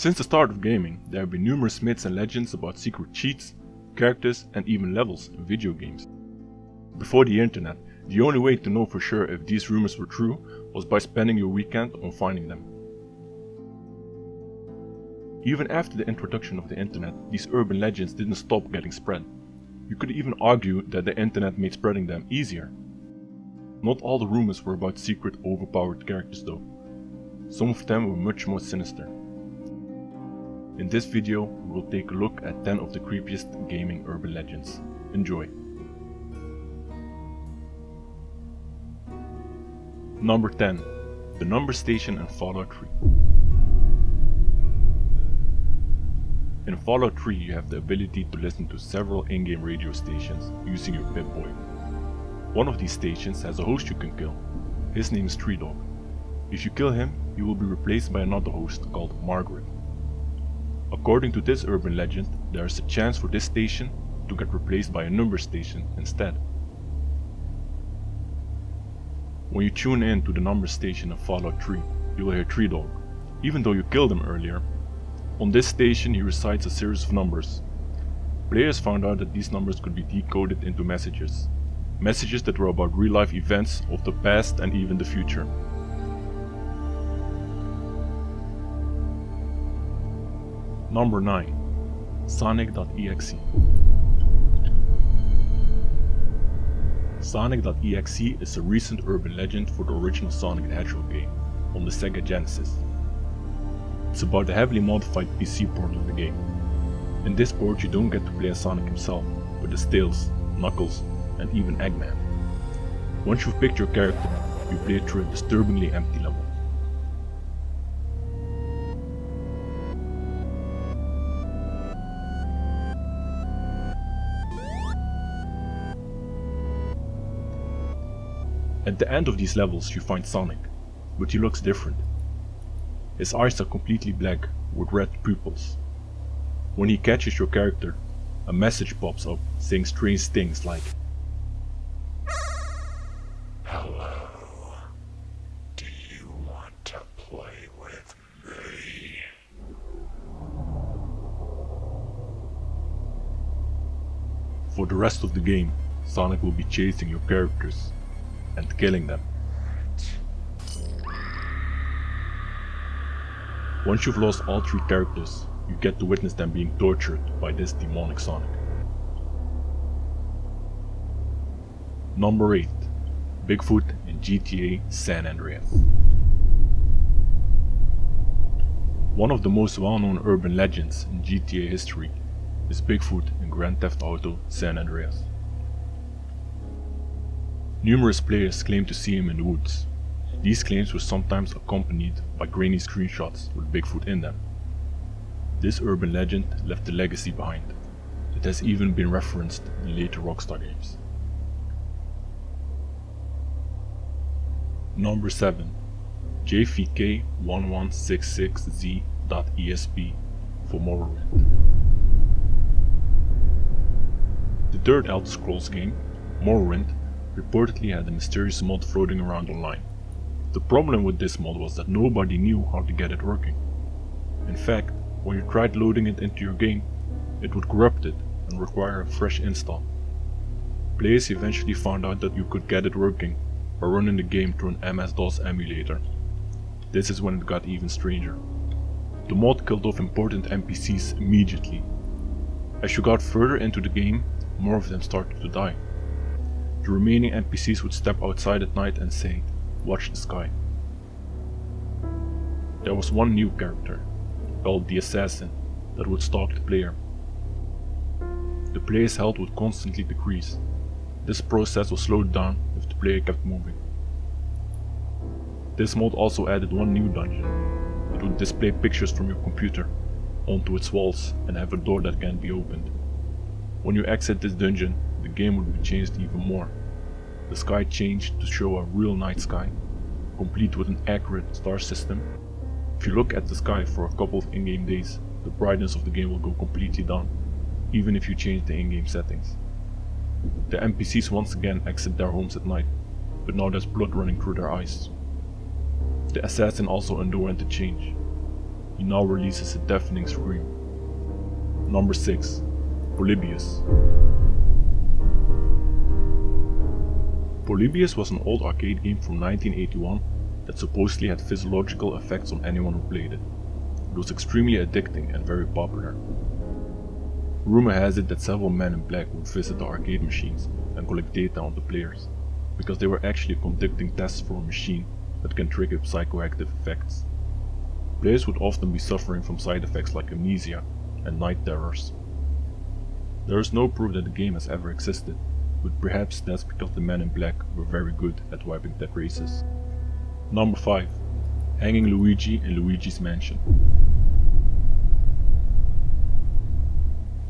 Since the start of gaming, there have been numerous myths and legends about secret cheats, characters and even levels in video games. Before the internet, the only way to know for sure if these rumors were true was by spending your weekend on finding them. Even after the introduction of the internet, these urban legends didn't stop getting spread. You could even argue that the internet made spreading them easier. Not all the rumors were about secret overpowered characters though. Some of them were much more sinister. In this video, we will take a look at 10 of the creepiest gaming urban legends. Enjoy! Number 10. The number station in Fallout 3. In Fallout 3 you have the ability to listen to several in-game radio stations using your Pip-Boy. One of these stations has a host you can kill. His name is Tree Dog. If you kill him, he will be replaced by another host called Margaret. According to this urban legend, there is a chance for this station to get replaced by a number station instead. When you tune in to the number station in Fallout 3, you will hear Tree Dog, even though you killed him earlier. On this station he recites a series of numbers. Players found out that these numbers could be decoded into messages. Messages that were about real life events of the past and even the future. Number 9. Sonic.exe. Sonic.exe is a recent urban legend for the original Sonic the Hedgehog game on the Sega Genesis. It's about the heavily modified PC port of the game. In this port you don't get to play as Sonic himself, but as Tails, Knuckles and even Eggman. Once you've picked your character, you play through a disturbingly empty level. At the end of these levels you find Sonic, but he looks different. His eyes are completely black with red pupils. When he catches your character, a message pops up saying strange things like, "Hello, do you want to play with me?" For the rest of the game, Sonic will be chasing your characters and killing them. Once you've lost all 3 characters, you get to witness them being tortured by this demonic Sonic. Number 8. Bigfoot in GTA San Andreas. One of the most well-known urban legends in GTA history is Bigfoot in Grand Theft Auto San Andreas. Numerous players claim to see him in the woods. These claims were sometimes accompanied by grainy screenshots with Bigfoot in them. This urban legend left a legacy behind. It has even been referenced in later Rockstar games. Number 7. JVK1166Z.esp for Morrowind. The third Elder Scrolls game, Morrowind, reportedly had a mysterious mod floating around online. The problem with this mod was that nobody knew how to get it working. In fact, when you tried loading it into your game, it would corrupt it and require a fresh install. Players eventually found out that you could get it working by running the game through an MS-DOS emulator. This is when it got even stranger. The mod killed off important NPCs immediately. As you got further into the game, more of them started to die. The remaining NPCs would step outside at night and say, "Watch the sky." There was one new character, called the Assassin, that would stalk the player. The player's health would constantly decrease. This process was slowed down if the player kept moving. This mod also added one new dungeon. It would display pictures from your computer onto its walls and have a door that can be opened. When you exit this dungeon, the game would be changed even more. The sky changed to show a real night sky, complete with an accurate star system. If you look at the sky for a couple of in-game days, the brightness of the game will go completely down, even if you change the in-game settings. The NPCs once again exit their homes at night, but now there's blood running through their eyes. The assassin also underwent a change. he now releases a deafening scream. Number 6. Polybius. Polybius was an old arcade game from 1981 that supposedly had physiological effects on anyone who played it. It was extremely addicting and very popular. Rumor has it that several men in black would visit the arcade machines and collect data on the players, because they were actually conducting tests for a machine that can trigger psychoactive effects. Players would often be suffering from side effects like amnesia and night terrors. There is no proof that the game has ever existed, but perhaps that's because the men in black were very good at wiping dead races. Number 5. Hanging Luigi in Luigi's Mansion.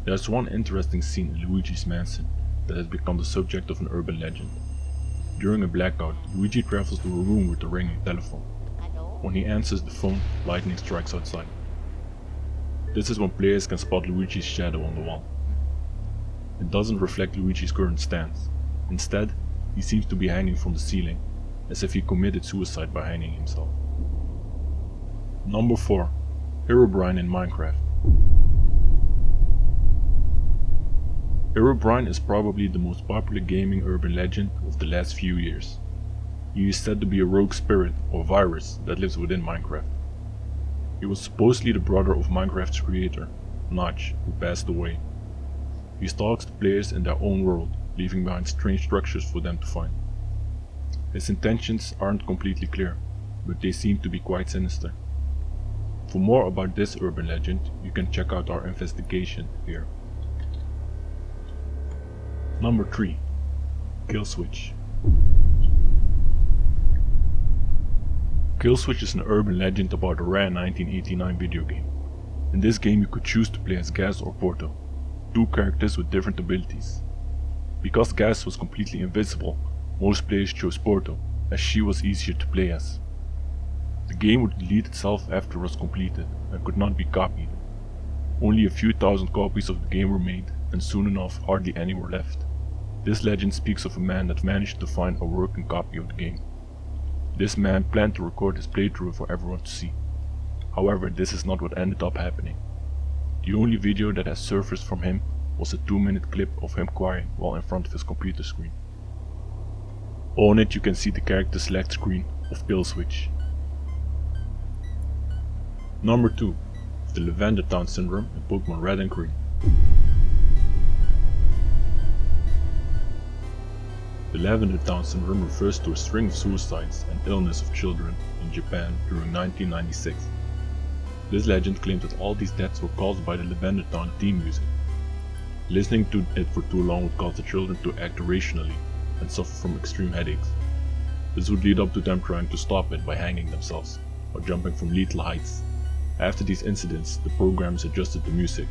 There's one interesting scene in Luigi's Mansion that has become the subject of an urban legend. During a blackout, Luigi travels to a room with a ringing telephone. When he answers the phone, lightning strikes outside. This is when players can spot Luigi's shadow on the wall. It doesn't reflect Luigi's current stance. Instead, he seems to be hanging from the ceiling, as if he committed suicide by hanging himself. Number 4. Herobrine in Minecraft. Herobrine is probably the most popular gaming urban legend of the last few years. He is said to be a rogue spirit or virus that lives within Minecraft. He was supposedly the brother of Minecraft's creator, Notch, who passed away. He stalks the players in their own world, leaving behind strange structures for them to find. His intentions aren't completely clear, but they seem to be quite sinister. For more about this urban legend, you can check out our investigation here. Number 3. Kill Switch. Kill Switch is an urban legend about a rare 1989 video game. In this game you could choose to play as Gas or Porto, two characters with different abilities. Because Gas was completely invisible, most players chose Porto, as she was easier to play as. The game would delete itself after it was completed and could not be copied. Only a few thousand copies of the game were made, and soon enough hardly any were left. This legend speaks of a man that managed to find a working copy of the game. This man planned to record his playthrough for everyone to see. However, this is not what ended up happening. The only video that has surfaced from him was a 2-minute clip of him crying while in front of his computer screen. On it you can see the character select screen of Kill Switch. Number 2. The Levander Town Syndrome in Pokemon Red and Green. The Levander Town Syndrome refers to a string of suicides and illness of children in Japan during 1996. This legend claims that all these deaths were caused by the Levander Town theme music. Listening to it for too long would cause the children to act irrationally and suffer from extreme headaches. This would lead up to them trying to stop it by hanging themselves or jumping from lethal heights. After these incidents, the programs adjusted the music.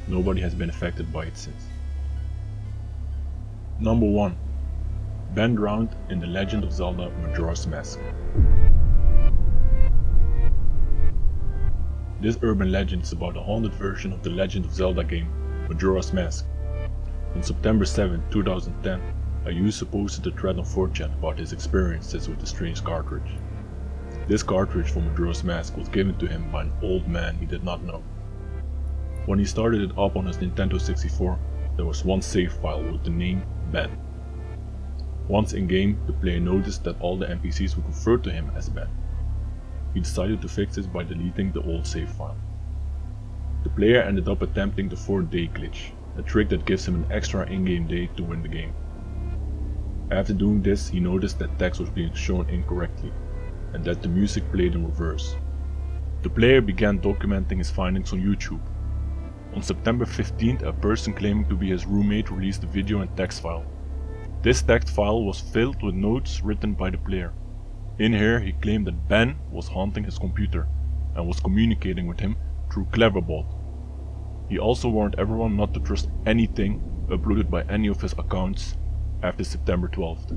Nobody has been affected by it since. Number 1. Ben drowned in The Legend of Zelda Majora's Mask. This urban legend is about a haunted version of the Legend of Zelda game, Majora's Mask. On September 7, 2010, a user posted a thread on 4chan about his experiences with the strange cartridge. This cartridge for Majora's Mask was given to him by an old man he did not know. When he started it up on his Nintendo 64, there was one save file with the name Ben. Once in-game, the player noticed that all the NPCs would refer to him as Ben. He decided to fix this by deleting the old save file. The player ended up attempting the 4-day glitch, a trick that gives him an extra in-game day to win the game. After doing this, he noticed that text was being shown incorrectly, and that the music played in reverse. The player began documenting his findings on YouTube. On September 15th, a person claiming to be his roommate released a video and text file. This text file was filled with notes written by the player. In here he claimed that Ben was haunting his computer and was communicating with him through Cleverbot. He also warned everyone not to trust anything uploaded by any of his accounts after September 12th.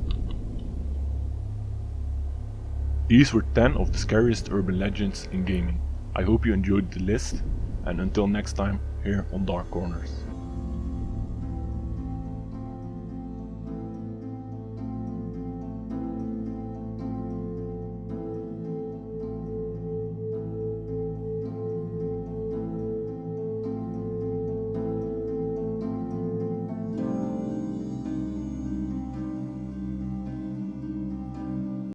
These were 10 of the scariest urban legends in gaming. I hope you enjoyed the list, and until next time, here on Dark Corners.